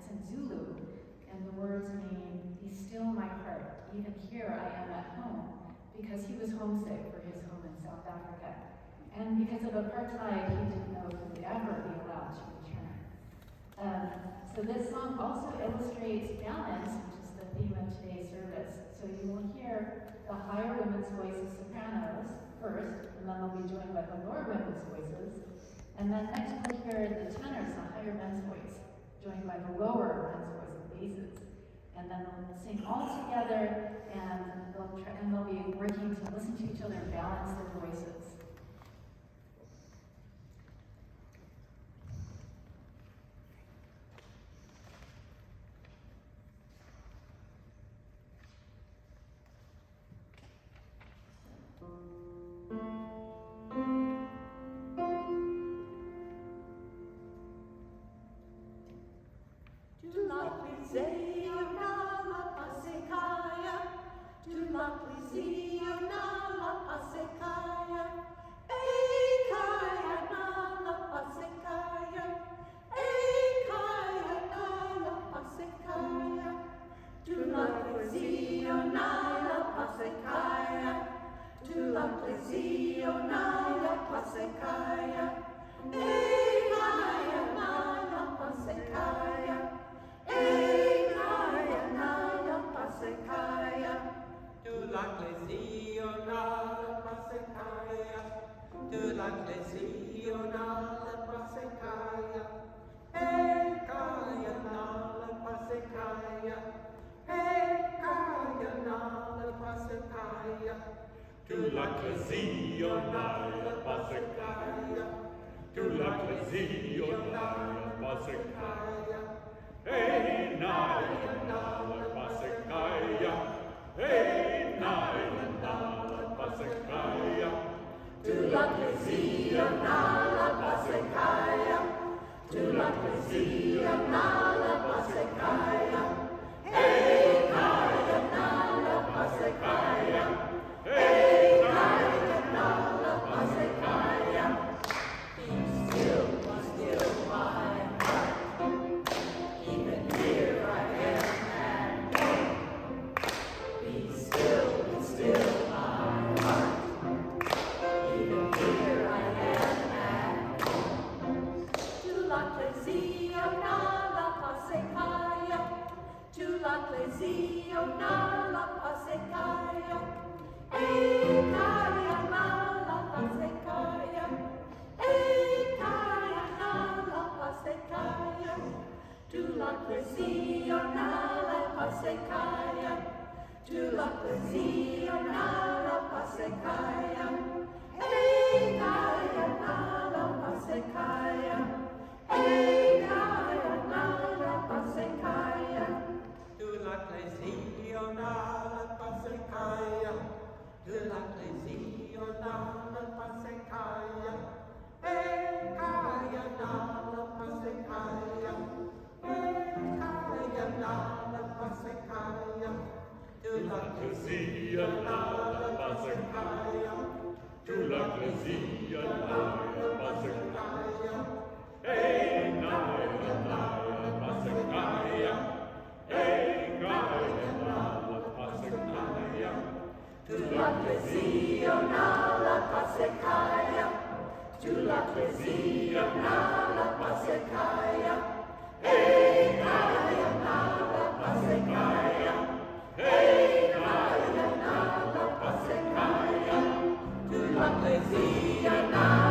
it's in Zulu, and the words mean, "Be still my heart, even here I am at home," because he was homesick for his home in South Africa. And because of apartheid, he didn't know if he would ever be allowed to return. So this song also illustrates balance, which is the theme of today's service. So you will hear the higher women's voices, sopranos, first, and then they'll be joined by the lower women's voices. And then next we'll hear the tenors, the higher men's voice, joined by the lower men's voice, the basses. And then they'll sing all together, and they'll be working to listen to each other and balance their voices. Ecclesia now.